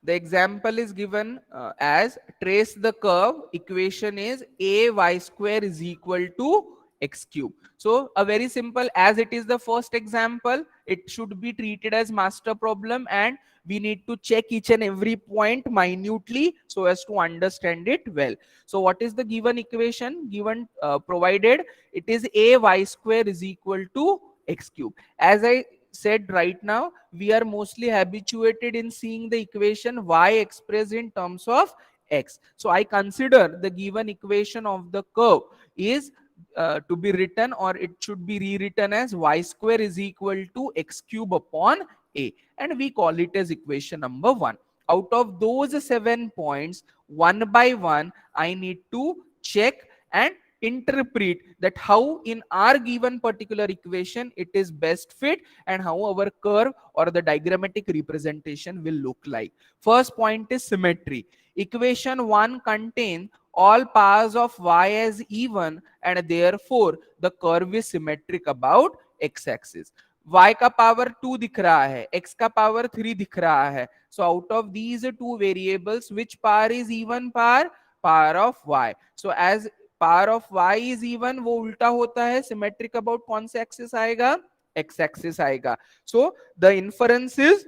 The example is given as trace the curve. Equation is ay square is equal to x cube. So a very simple, as it is the first example, it should be treated as master problem, and we need to check each and every point minutely so as to understand it well. So what is the given equation? Given provided it is ay square is equal to x cube. As I said, right now we are mostly habituated in seeing the equation y expressed in terms of x. So I consider the given equation of the curve is to be written, or it should be rewritten as y square is equal to x cube upon a, and we call it as equation number 1. Out of those 7 points, one by one I need to check and interpret that how in our given particular equation it is best fit, and how our curve or the diagrammatic representation will look like. First point is symmetry. Equation 1 contains all powers of y as even, and therefore the curve is symmetric about x axis. y का power 2 दिख रहा है, x का power 3 दिख रहा है. So out of these two variables, which power is even power? Power of y. So as power of y is even, वो उल्टा होता है, symmetric about कौन से axis आएगा? X axis आएगा. So the inference is,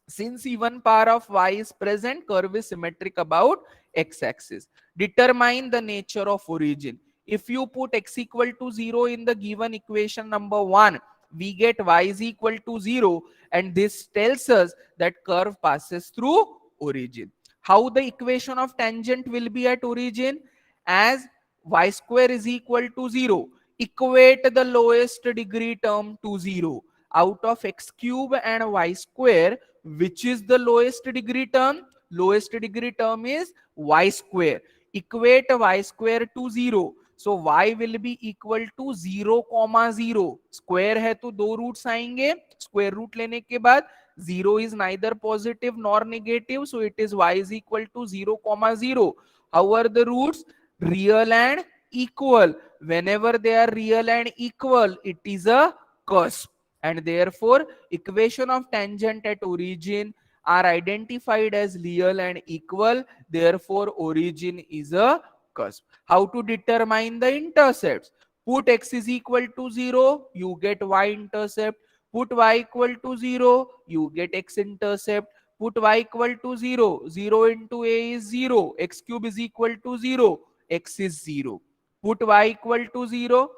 since even power of y is present, curve is symmetric about x axis. Determine the nature of origin. If you put x equal to 0 in the given equation number 1, we get y is equal to 0, and this tells us that curve passes through origin. How the equation of tangent will be at origin? As y square is equal to 0, equate the lowest degree term to 0. Out of x cube and y square, which is the lowest degree term? Lowest degree term is y square. Equate y square to 0. So y will be equal to 0, 0. Square है तो दो roots आएंगे. Square root लेने के बाद 0 is neither positive nor negative, so it is y is equal to 0, 0. How are the roots? Real and equal. Whenever they are real and equal, it is a cusp, and therefore equation of tangent at origin are identified as real and equal. Therefore origin is a cusp. How to determine the intercepts? Put x is equal to 0, you get y intercept. Put y equal to 0, you get x intercept. Put y equal to 0, 0 into a is 0, x cube is equal to 0, x is 0. Put y equal to 0,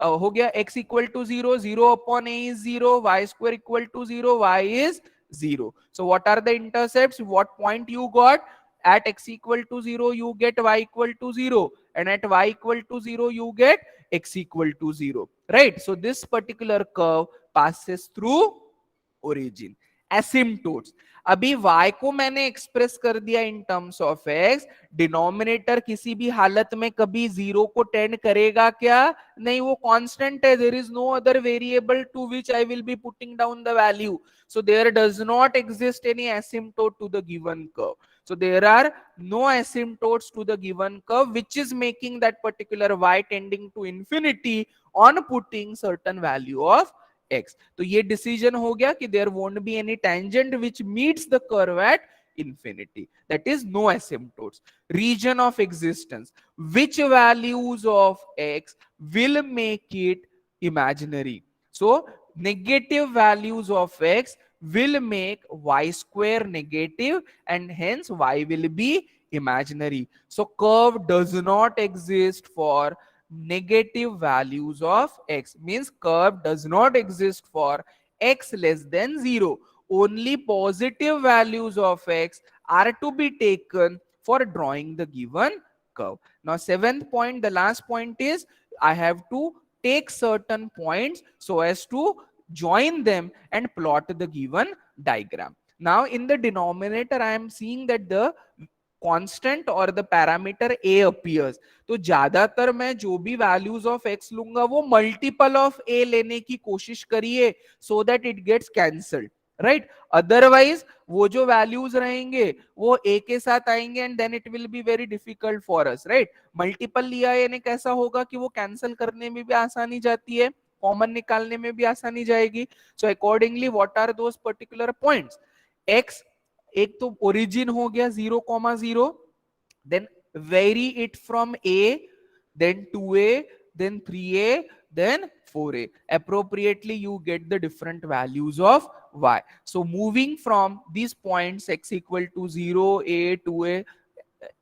हो गया x equal to 0, 0 upon a is 0, y square equal to 0, y is 0. So what are the intercepts? What point you got? At x equal to 0 you get y equal to 0, and at y equal to 0 you get x equal to 0, right? So this particular curve passes through origin. Asymptotes. अभी y को मैंने express कर दिया in terms of x. Denominator किसी भी हालत में कभी 0 को टेंड करेगा क्या? नहीं, वो कांस्टेंट है. There is no other variable to which I will be putting down the value. So there does not exist any asymptote to the given curve. So there are no asymptotes to the given curve, which is making that particular y tending to infinity on putting certain value of x. तो ये decision हो गया कि there won't be any tangent which meets the curve at infinity. That is no asymptotes. Region of existence. Which values of x will make it imaginary? So negative values of x will make y square negative, and hence y will be imaginary. So curve does not exist for negative values of x, means curve does not exist for x less than 0. Only positive values of x are to be taken for drawing the given curve. Now seventh point, the last point is, I have to take certain points so as to join them and plot the given diagram. Now in the denominator I am seeing that the constant और the parameter A appears. तो ज्यादातर मैं जो भी values of x लूंगा वो multiple of ए लेने की कोशिश करिए, so that it gets cancelled, right? Otherwise वो जो वैल्यूज रहेंगे वो ए के साथ आएंगे, and then it will be very difficult for us, right? Multiple लिया यानी कैसा होगा कि वो कैंसिल करने में भी आसानी जाती है, कॉमन निकालने में भी आसानी जाएगी. So accordingly what are those particular points? X एक तो ओरिजिन हो गया 0,0, then vary it from a, then 2a, then 3a, then 4a. Appropriately you get the different values of y. So moving from these points x equal to 0, a, 2a,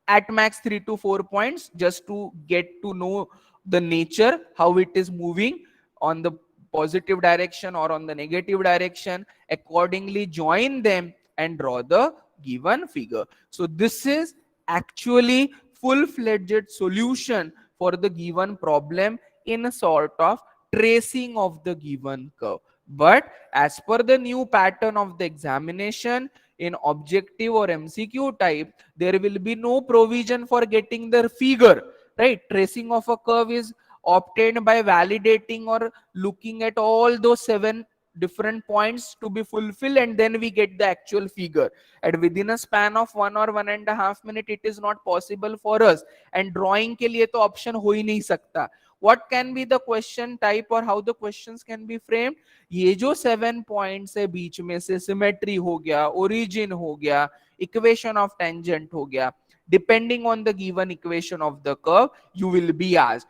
at max 3 to 4 points, just to get to know the nature, how it is moving on the positive direction or on the negative direction. Accordingly join them and draw the given figure. So this is actually full-fledged solution for the given problem in a sort of tracing of the given curve. But as per the new pattern of the examination in objective or MCQ type, there will be no provision for getting the figure, right? Tracing of a curve is obtained by validating or looking at all those 7 different points to be fulfilled, and then we get the actual figure. And within a span of 1 or 1.5 minutes, it is not possible for us. And drawing के लिए तो option हो ही नहीं सकता. What can be the question type or how the questions can be framed? ये जो 7 points है बीच में से, symmetry हो गया, origin हो गया, equation of tangent हो गया. Depending on the given equation of the curve, you will be asked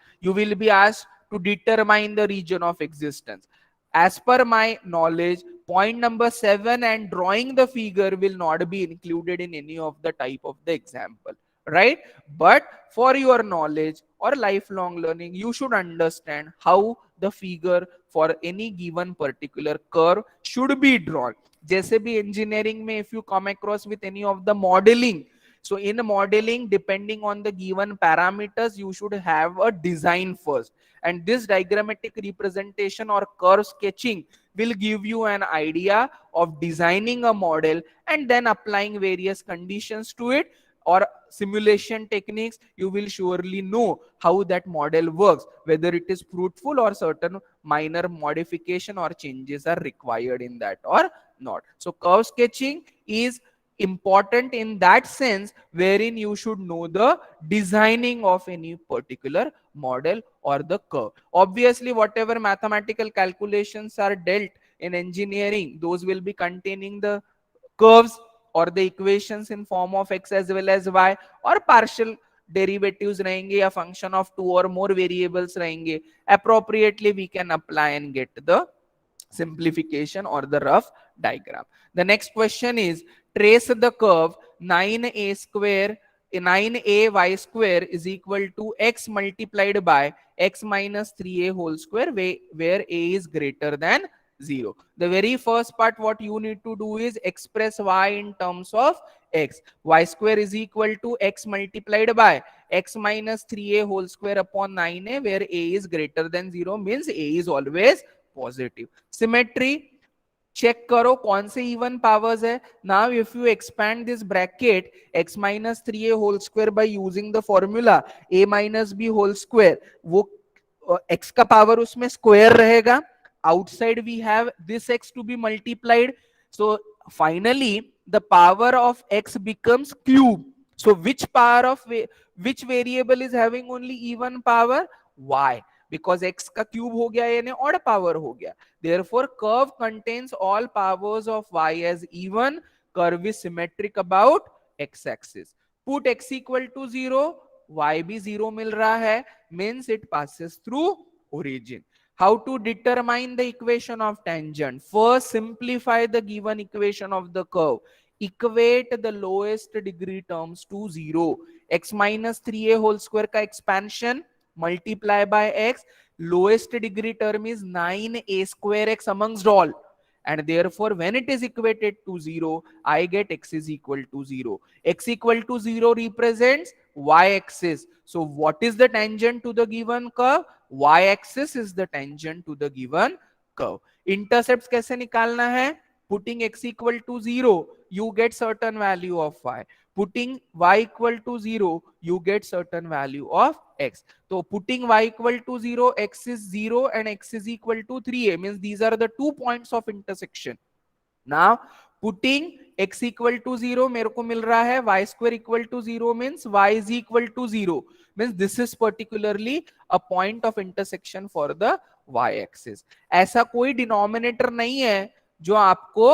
to determine the region of existence. As per my knowledge, point number 7 and drawing the figure will not be included in any of the type of the example, right? But for your knowledge or lifelong learning, you should understand how the figure for any given particular curve should be drawn. जैसे भी engineering में, if you come across with any of the modeling, so in modeling, depending on the given parameters, you should have a design first. And this diagrammatic representation or curve sketching will give you an idea of designing a model and then applying various conditions to it, or simulation techniques. You will surely know how that model works, whether it is fruitful or certain minor modification or changes are required in that or not. So curve sketching is important in that sense, wherein you should know the designing of any particular model or the curve. Obviously, whatever mathematical calculations are dealt in engineering, those will be containing the curves or the equations in form of x as well as y, or partial derivatives रहेंगे या function of two or more variables रहेंगे. Appropriately we can apply and get the simplification or the rough diagram. The next question is, trace the curve 9a square, 9a y square is equal to x multiplied by x minus 3a whole square, where a is greater than 0. The very first part what you need to do is express y in terms of x. Y square is equal to x multiplied by x minus 3a whole square upon 9a, where a is greater than 0, means a is always positive. Symmetry check करो कौन से even powers है. Now if you expand this bracket x minus 3a whole square by using the formula a minus b whole square, वो x का power उसमें square रहेगा. Outside we have this x to be multiplied. So finally the power of x becomes cube. So which power of which variable is having only even power? Y. Because x का cube हो गया यानी odd power हो गया. Therefore curve contains all powers of y as even. Curve is symmetric about x axis. Put x equal to 0, y भी 0 मिल रहा है, means it passes through origin. How to determine the equation of tangent? First simplify the given equation of the curve. Equate the lowest degree terms to 0. X minus 3a whole square का expansion multiply by x, lowest degree term is 9a square x amongst all, and therefore when it is equated to 0, I get x is equal to 0. X equal to 0 represents y-axis. So what is the tangent to the given curve? Y-axis is the tangent to the given curve. Intercepts कैसे निकालना है? Putting x equal to 0, you get certain value of y. Putting y equal to 0, you get certain value of x. So putting y equal to 0, x is 0 and x is equal to 3a, means these are the 2 points of intersection. Now putting x equal to 0 मेरे को मिल रहा है y square equal to 0, means y is equal to 0, means this is particularly a point of intersection for the y axis. ऐसा कोई denominator नहीं है जो आपको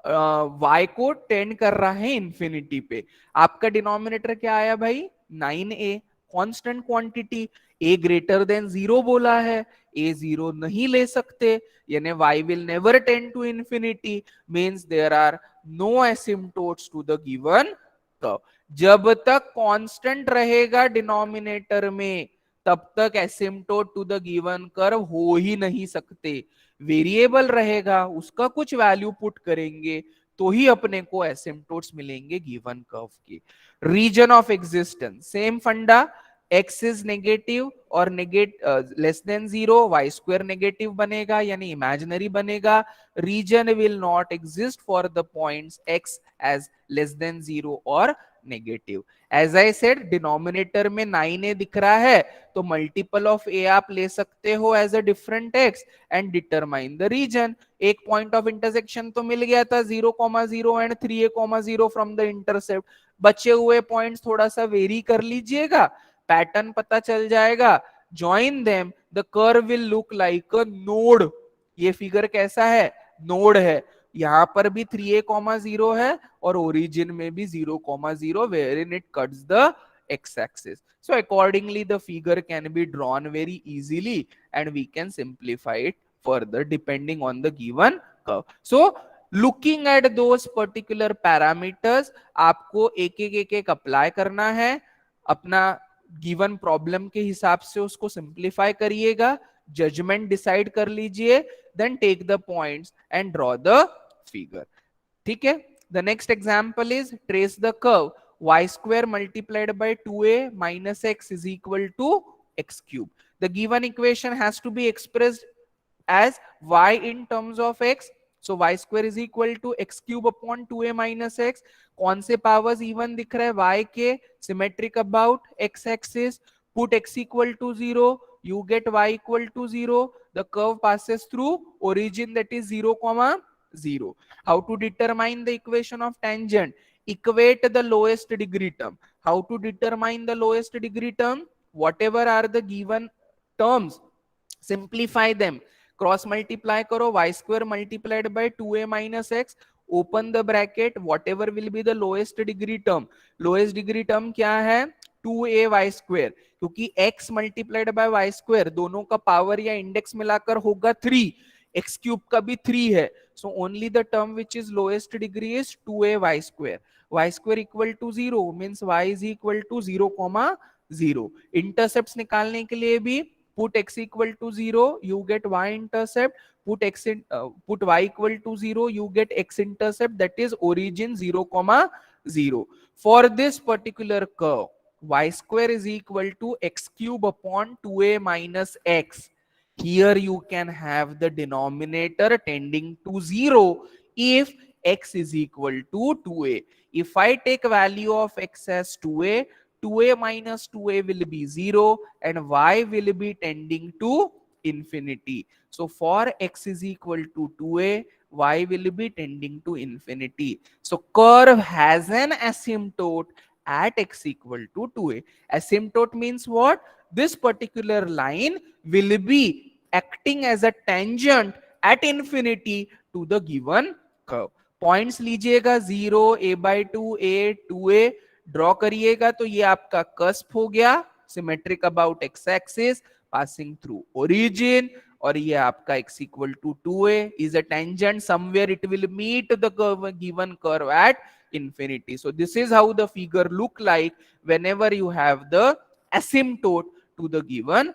y को टेंड कर रहा है इंफिनिटी पे। आपका डिनोमिनेटर क्या आया भाई, 9a, constant quantity, a greater than 0 बोला है, a 0 नहीं ले सकते, यानी y will never tend to infinity, means there are no asymptotes to the given curve. जब तक कांस्टेंट रहेगा डिनोमिनेटर में तब तक asymptote to the given curve हो ही नहीं सकते। वेरिएबल रहेगा, उसका कुछ वैल्यू पुट करेंगे तो ही अपने को एसिम्पटोट्स मिलेंगे गिवन कर्व के। Region of existence same funda, x is negative और less than 0, y square negative बनेगा यानी इमेजिनरी बनेगा। Region will not exist for the points x as less than 0 और negative. As I said, denominator में 9a दिख रहा है तो मल्टीपल ऑफ a आप ले सकते हो as a different x and determine the region. एक पॉइंट ऑफ इंटरसेक्शन तो मिल गया था 0,0 and 3a,0 from the intercept. बचे हुए पॉइंट्स थोड़ा सा वेरी कर लीजिएगा, पैटर्न पता चल जाएगा, join them, the curve will look like a node. ये फिगर कैसा है, नोड है। यहां पर भी 3a,0 है और ओरिजिन में भी 0,0, wherein it cuts the x-axis. So accordingly the figure can be drawn very easily and we can simplify it further depending on the given curve. So looking at those particular parameters, आपको एक apply करना है, अपना given problem के हिसाब से उसको simplify करिएगा, जजमेंट डिसाइड कर लीजिए, then take the points and draw the figure. ठीक है, the next example is trace the curve y square multiplied by 2a minus x is equal to x cube. The given equation has to be expressed as y in terms of x. So y square is equal to x cube upon 2a minus x. कौन से powers even दिख रहे हैं y के, symmetric about x axis, put x equal to 0, you get y equal to 0, the curve passes through origin that is 0, 0. How to determine the equation of tangent? Equate the lowest degree term. How to determine the lowest degree term? Whatever are the given terms, simplify them. Cross multiply karo, y square multiplied by 2a minus x, open the bracket, whatever will be the lowest degree term. Lowest degree term क्या है, 2a y square, क्योंकि x multiplied by y square दोनों का power या index मिलाकर होगा 3, x cube का भी 3 है, so only the term which is lowest degree is 2a y square. Y square equal to 0 means y is equal to 0, 0. Intercepts निकालने के लिए भी put x equal to 0, you get y intercept, put y equal to 0, you get x intercept, that is origin 0, 0. For this particular curve, y square is equal to x cube upon 2a minus x. Here you can have the denominator tending to 0 if x is equal to 2a. If I take value of x as 2a, 2a minus 2a will be 0 and y will be tending to infinity. So for x is equal to 2a, y will be tending to infinity. So curve has an asymptote at x equal to 2a. Asymptote means what? This particular line will be acting as a tangent at infinity to the given curve. Points लीजिएगा 0, a/2, a, 2a draw करिएगा तो ये आपका cusp हो गया, symmetric about x axis, passing through origin, और ये आपका x equal to 2a is a tangent, somewhere it will meet the given curve at infinity. So this is how the figure look like whenever you have the asymptote to the given